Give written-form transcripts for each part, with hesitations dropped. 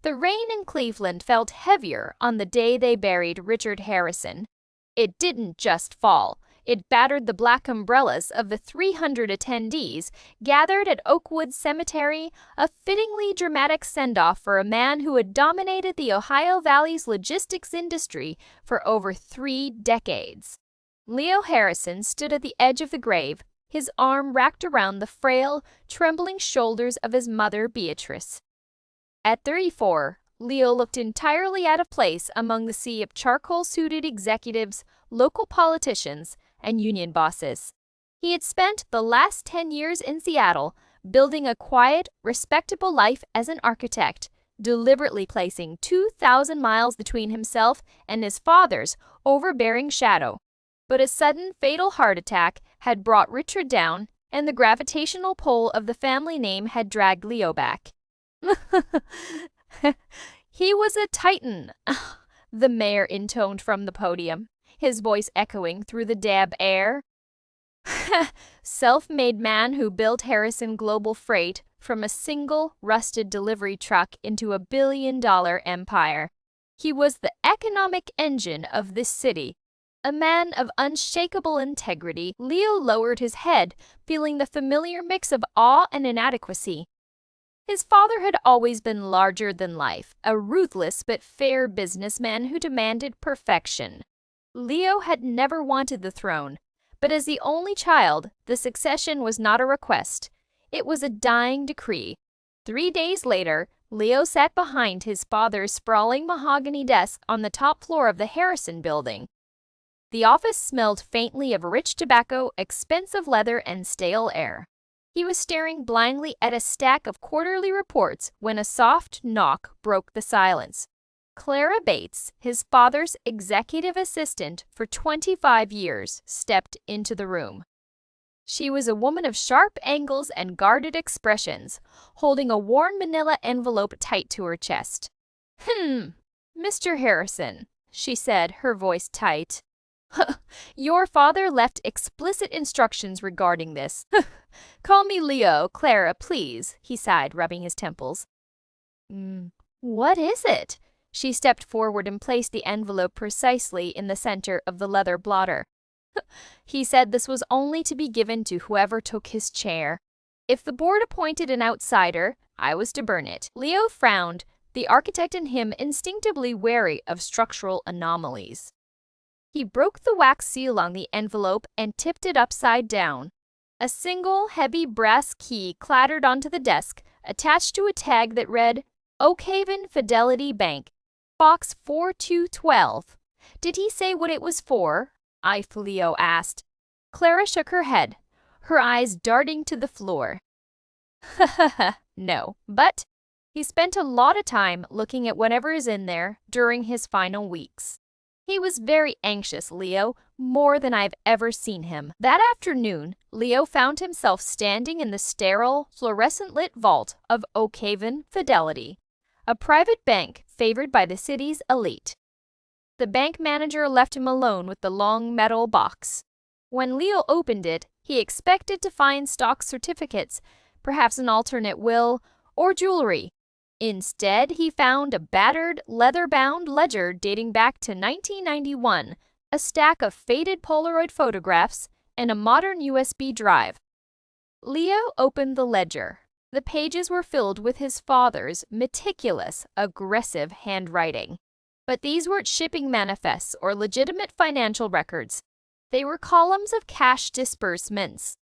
The rain in Cleveland felt heavier on the day they buried Richard Harrison. It didn't just fall. It battered the black umbrellas of the 300 attendees gathered at Oakwood Cemetery, a fittingly dramatic send-off for a man who had dominated the Ohio Valley's logistics industry for over 3 decades. Leo Harrison stood at the edge of the grave, his arm wrapped around the frail, trembling shoulders of his mother, Beatrice. At 34, Leo looked entirely out of place among the sea of charcoal-suited executives, local politicians, and union bosses. He had spent the last 10 years in Seattle, building a quiet, respectable life as an architect, deliberately placing 2,000 miles between himself and his father's overbearing shadow. But a sudden, fatal heart attack had brought Richard down, and the gravitational pull of the family name had dragged Leo back. He was a titan, the mayor intoned from the podium, his voice echoing through the damp air. Self-made man who built Harrison Global Freight from a single, rusted delivery truck into a billion-dollar empire. He was the economic engine of this city. A man of unshakable integrity, Leo lowered his head, feeling the familiar mix of awe and inadequacy. His father had always been larger than life, a ruthless but fair businessman who demanded perfection. Leo had never wanted the throne, but as the only child, the succession was not a request. It was a dying decree. 3 days later, Leo sat behind his father's sprawling mahogany desk on the top floor of the Harrison building. The office smelled faintly of rich tobacco, expensive leather, and stale air. He was staring blindly at a stack of quarterly reports when a soft knock broke the silence. Clara Bates, his father's executive assistant for 25 years, stepped into the room. She was a woman of sharp angles and guarded expressions, holding a worn manila envelope tight to her chest. Mr. Harrison, she said, her voice tight. Your father left explicit instructions regarding this. Call me Leo, Clara, please, he sighed, rubbing his temples. What is it? She stepped forward and placed the envelope precisely in the center of the leather blotter. He said this was only to be given to whoever took his chair. If the board appointed an outsider, I was to burn it. Leo frowned, the architect in him instinctively wary of structural anomalies. He broke the wax seal on the envelope and tipped it upside down. A single, heavy brass key clattered onto the desk, attached to a tag that read, Oakhaven Fidelity Bank, Box 4212. Did he say what it was for? Leo asked. Clara shook her head, her eyes darting to the floor. No, but he spent a lot of time looking at whatever is in there during his final weeks. He was very anxious, Leo, more than I've ever seen him. That afternoon, Leo found himself standing in the sterile, fluorescent-lit vault of Oakhaven Fidelity, a private bank favored by the city's elite. The bank manager left him alone with the long metal box. When Leo opened it, he expected to find stock certificates, perhaps an alternate will, or jewelry. Instead, he found a battered, leather-bound ledger dating back to 1991, a stack of faded Polaroid photographs, and a modern USB drive. Leo opened the ledger. The pages were filled with his father's meticulous, aggressive handwriting. But these weren't shipping manifests or legitimate financial records. They were columns of cash disbursements.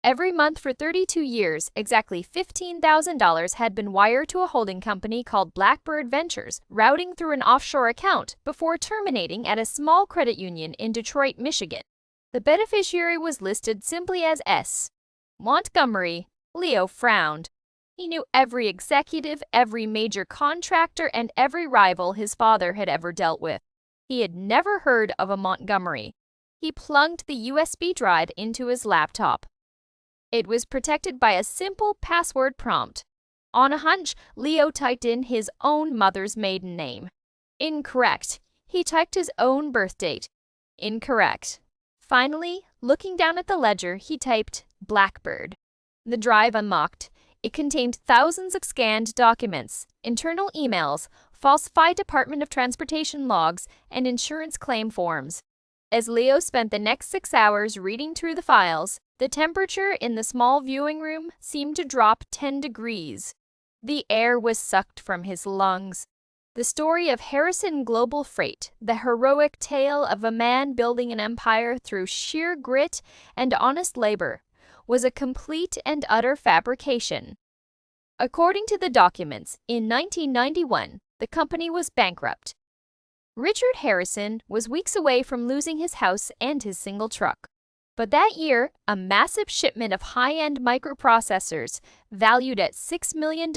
Every month for 32 years, exactly $15,000 had been wired to a holding company called Blackbird Ventures, routing through an offshore account before terminating at a small credit union in Detroit, Michigan. The beneficiary was listed simply as S. Montgomery. Leo frowned. He knew every executive, every major contractor, and every rival his father had ever dealt with. He had never heard of a Montgomery. He plugged the USB drive into his laptop. It was protected by a simple password prompt. On a hunch, Leo typed in his own mother's maiden name. Incorrect. He typed his own birth date. Incorrect. Finally, looking down at the ledger, he typed Blackbird. The drive unlocked. It contained thousands of scanned documents, internal emails, falsified Department of Transportation logs, and insurance claim forms. As Leo spent the next 6 hours reading through the files, the temperature in the small viewing room seemed to drop 10 degrees. The air was sucked from his lungs. The story of Harrison Global Freight, the heroic tale of a man building an empire through sheer grit and honest labor, was a complete and utter fabrication. According to the documents, in 1991, the company was bankrupt. Richard Harrison was weeks away from losing his house and his single truck. But that year, a massive shipment of high-end microprocessors, valued at $6 million,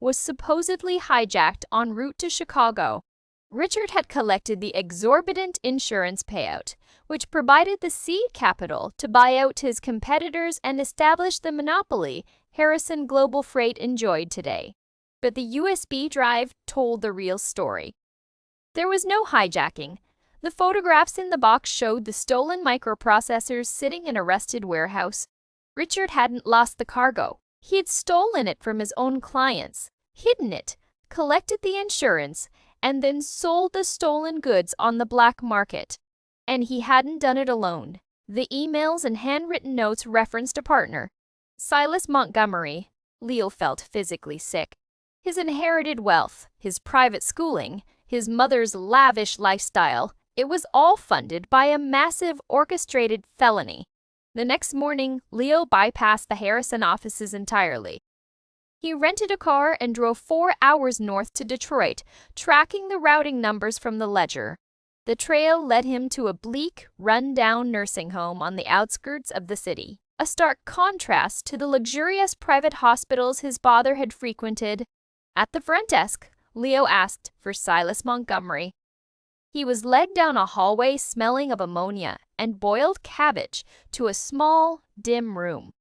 was supposedly hijacked en route to Chicago. Richard had collected the exorbitant insurance payout, which provided the seed capital to buy out his competitors and establish the monopoly Harrison Global Freight enjoyed today. But the USB drive told the real story. There was no hijacking. The photographs in the box showed the stolen microprocessors sitting in a rusted warehouse. Richard hadn't lost the cargo. He had stolen it from his own clients, hidden it, collected the insurance, and then sold the stolen goods on the black market. And he hadn't done it alone. The emails and handwritten notes referenced a partner, Silas Montgomery. Leo felt physically sick. His inherited wealth, his private schooling, his mother's lavish lifestyle, it was all funded by a massive orchestrated felony. The next morning, Leo bypassed the Harrison offices entirely. He rented a car and drove 4 hours north to Detroit, tracking the routing numbers from the ledger. The trail led him to a bleak, run-down nursing home on the outskirts of the city, a stark contrast to the luxurious private hospitals his father had frequented. At the front desk, Leo asked for Silas Montgomery. He was led down a hallway smelling of ammonia and boiled cabbage to a small, dim room.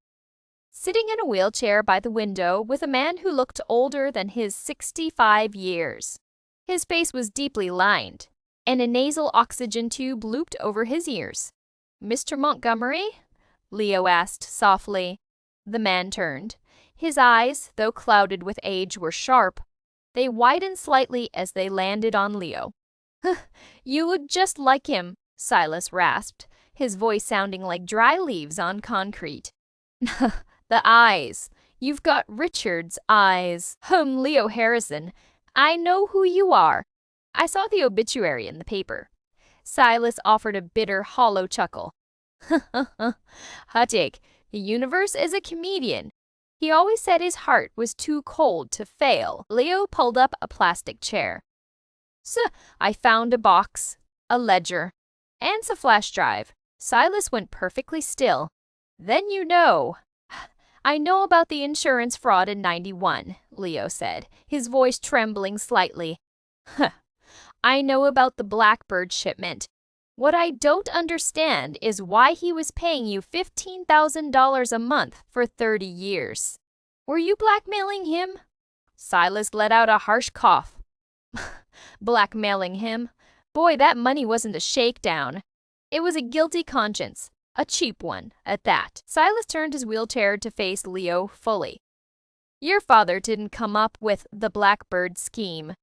Sitting in a wheelchair by the window was a man who looked older than his 65 years. His face was deeply lined, and a nasal oxygen tube looped over his ears. "Mr. Montgomery?" Leo asked softly. The man turned. His eyes, though clouded with age, were sharp. They widened slightly as they landed on Leo. "You look just like him," Silas rasped, his voice sounding like dry leaves on concrete. "The eyes. You've got Richard's eyes." Leo Harrison. "I know who you are. I saw the obituary in the paper." Silas offered a bitter, hollow chuckle. "Huttig, the universe is a comedian. He always said his heart was too cold to fail." Leo pulled up a plastic chair. "So, I found a box, a ledger, and a flash drive." Silas went perfectly still. "Then you know." "I know about the insurance fraud in '91, Leo said, his voice trembling slightly. "I know about the Blackbird shipment. What I don't understand is why he was paying you $15,000 a month for 30 years. Were you blackmailing him?" Silas let out a harsh cough. "Blackmailing him? Boy, that money wasn't a shakedown. It was a guilty conscience, a cheap one, at that." Silas turned his wheelchair to face Leo fully. "Your father didn't come up with the Blackbird scheme.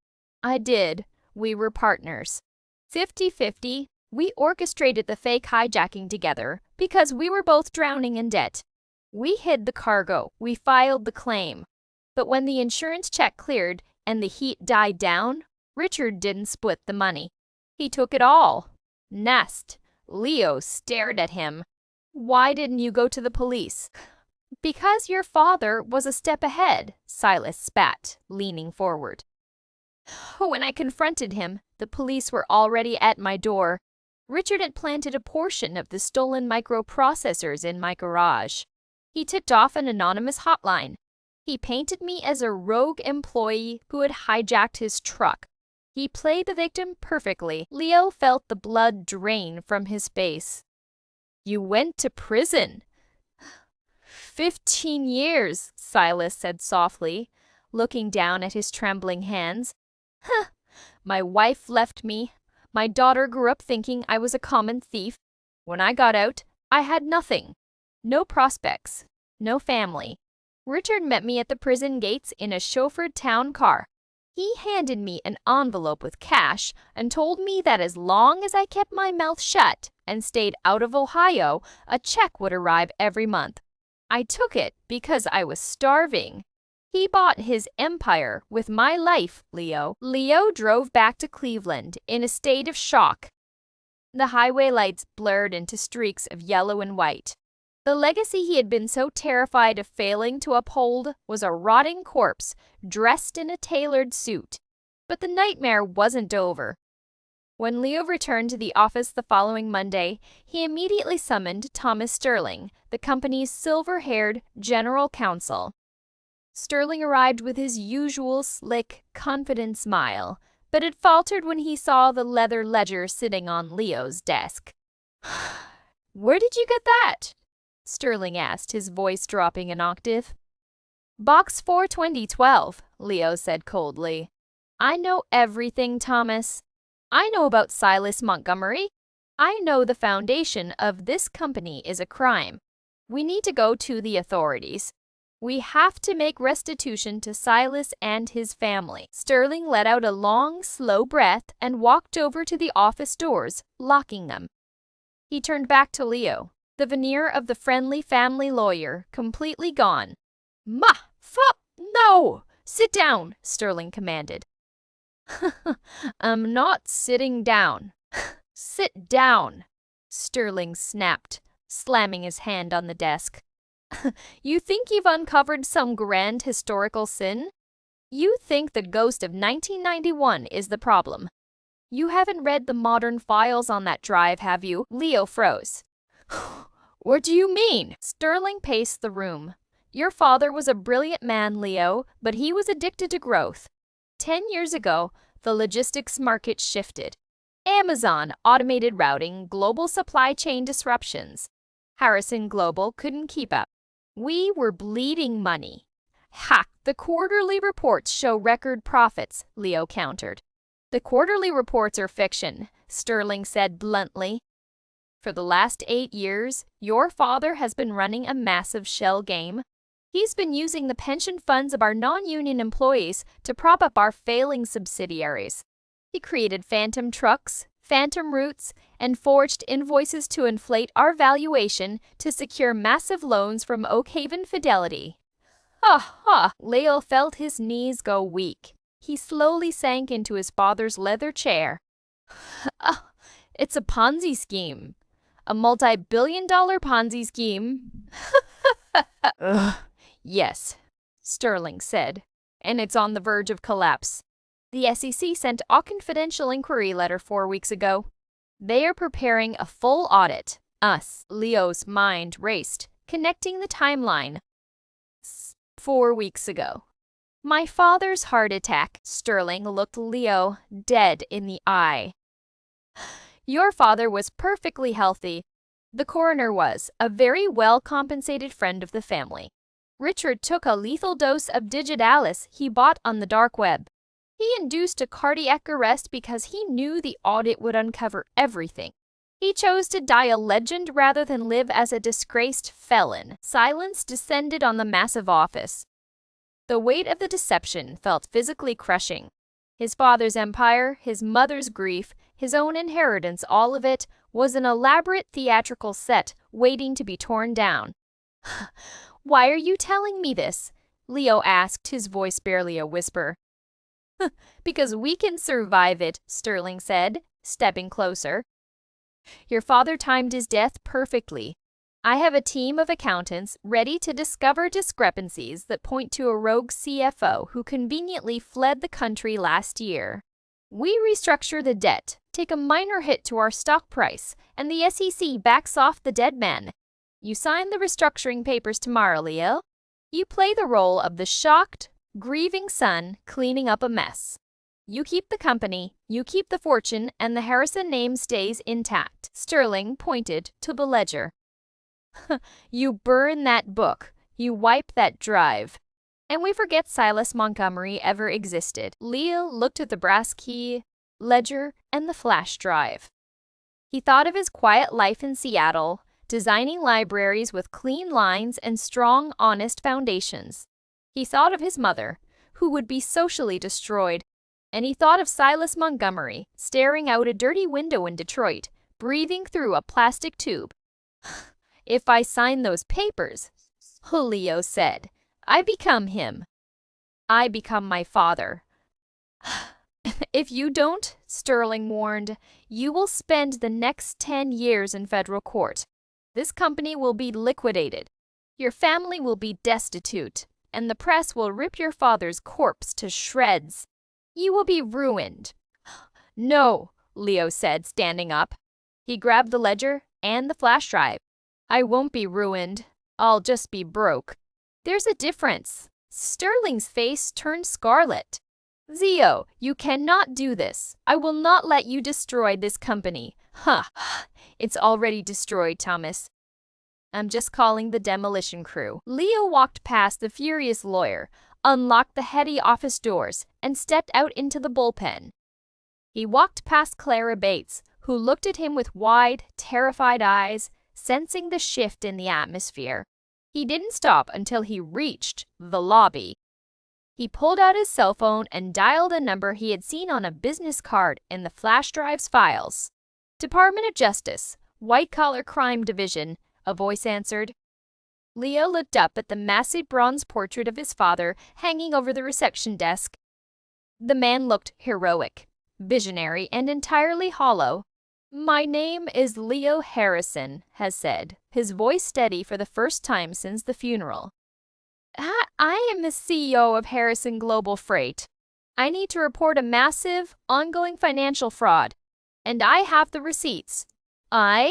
I did. We were partners. 50-50. We orchestrated the fake hijacking together because we were both drowning in debt. We hid the cargo. We filed the claim. But when the insurance check cleared and the heat died down, Richard didn't split the money. He took it all." Nest. Leo stared at him. "Why didn't you go to the police?" "Because your father was a step ahead," Silas spat, leaning forward. "When I confronted him, the police were already at my door. Richard had planted a portion of the stolen microprocessors in my garage. He tipped off an anonymous hotline. He painted me as a rogue employee who had hijacked his truck. He played the victim perfectly." Leo felt the blood drain from his face. "You went to prison." 15 years, Silas said softly, looking down at his trembling hands. "My wife left me. My daughter grew up thinking I was a common thief. When I got out, I had nothing. No prospects, no family. Richard met me at the prison gates in a chauffeured town car. He handed me an envelope with cash and told me that as long as I kept my mouth shut and stayed out of Ohio, a check would arrive every month. I took it because I was starving. He bought his empire with my life, Leo. Leo drove back to Cleveland in a state of shock. The highway lights blurred into streaks of yellow and white. The legacy he had been so terrified of failing to uphold was a rotting corpse dressed in a tailored suit. But the nightmare wasn't over. When Leo returned to the office the following Monday, he immediately summoned Thomas Sterling, the company's silver-haired general counsel. Sterling arrived with his usual slick, confident smile, but it faltered when he saw the leather ledger sitting on Leo's desk. "Where did you get that?" Sterling asked, his voice dropping an octave. "Box 42012, Leo said coldly. "I know everything, Thomas. I know about Silas Montgomery. I know the foundation of this company is a crime. We need to go to the authorities. We have to make restitution to Silas and his family." Sterling let out a long, slow breath and walked over to the office doors, locking them. He turned back to Leo, the veneer of the friendly family lawyer completely gone. No! Sit down, Sterling commanded. "I'm not sitting down." "Sit down," Sterling snapped, slamming his hand on the desk. "You think you've uncovered some grand historical sin? You think the ghost of 1991 is the problem. You haven't read the modern files on that drive, have you?" Leo froze. "What do you mean?" Sterling paced the room. "Your father was a brilliant man, Leo, but he was addicted to growth. 10 years ago, the logistics market shifted. Amazon, automated routing, global supply chain disruptions. Harrison Global couldn't keep up. We were bleeding money." "Ha! The quarterly reports show record profits," Leo countered. "The quarterly reports are fiction," Sterling said bluntly. "For the last 8 years, your father has been running a massive shell game. He's been using the pension funds of our non-union employees to prop up our failing subsidiaries. He created phantom trucks, phantom routes, and forged invoices to inflate our valuation to secure massive loans from Oakhaven Fidelity." Leo felt his knees go weak. He slowly sank into his father's leather chair. "It's a Ponzi scheme. A multi-billion-dollar Ponzi scheme." "Yes," Sterling said, "and it's on the verge of collapse. The SEC sent a confidential inquiry letter 4 weeks ago. They are preparing a full audit. Us." Leo's mind raced, connecting the timeline. 4 weeks ago. "My father's heart attack." Sterling looked Leo dead in the eye. "Your father was perfectly healthy. The coroner was a very well-compensated friend of the family. Richard took a lethal dose of Digitalis he bought on the dark web. He induced a cardiac arrest because he knew the audit would uncover everything. He chose to die a legend rather than live as a disgraced felon." Silence descended on the massive office. The weight of the deception felt physically crushing. His father's empire, his mother's grief, his own inheritance, all of it was an elaborate theatrical set waiting to be torn down. "Why are you telling me this?" Leo asked, his voice barely a whisper. "Because we can survive it," Sterling said, stepping closer. "Your father timed his death perfectly. I have a team of accountants ready to discover discrepancies that point to a rogue CFO who conveniently fled the country last year. We restructure the debt, take a minor hit to our stock price, and the SEC backs off the dead man. You sign the restructuring papers tomorrow, Leo. You play the role of the shocked, grieving son cleaning up a mess. You keep the company, you keep the fortune, and the Harrison name stays intact." Sterling pointed to the ledger. "You burn that book, you wipe that drive, and we forget Silas Montgomery ever existed." Leo looked at the brass key, ledger, and the flash drive. He thought of his quiet life in Seattle, designing libraries with clean lines and strong, honest foundations. He thought of his mother, who would be socially destroyed, and he thought of Silas Montgomery, staring out a dirty window in Detroit, breathing through a plastic tube. If I sign those papers, Leo said, I become him. I become my father. If you don't, Sterling warned, you will spend the next 10 years in federal court. This company will be liquidated. Your family will be destitute, and the press will rip your father's corpse to shreds. You will be ruined. No, Leo said, standing up. He grabbed the ledger and the flash drive. I won't be ruined. I'll just be broke. There's a difference. Sterling's face turned scarlet. Zio, you cannot do this. I will not let you destroy this company. Huh. It's already destroyed, Thomas. I'm just calling the demolition crew. Leo walked past the furious lawyer, unlocked the heady office doors, and stepped out into the bullpen. He walked past Clara Bates, who looked at him with wide, terrified eyes, sensing the shift in the atmosphere. He didn't stop until he reached the lobby. He pulled out his cell phone and dialed a number he had seen on a business card in the flash drive's files. Department of Justice, White Collar Crime Division, a voice answered. Leo looked up at the massive bronze portrait of his father hanging over the reception desk. The man looked heroic, visionary, and entirely hollow. My name is Leo Harrison, Hess said, his voice steady for the first time since the funeral. I am the CEO of Harrison Global Freight. I need to report a massive, ongoing financial fraud, and I have the receipts. I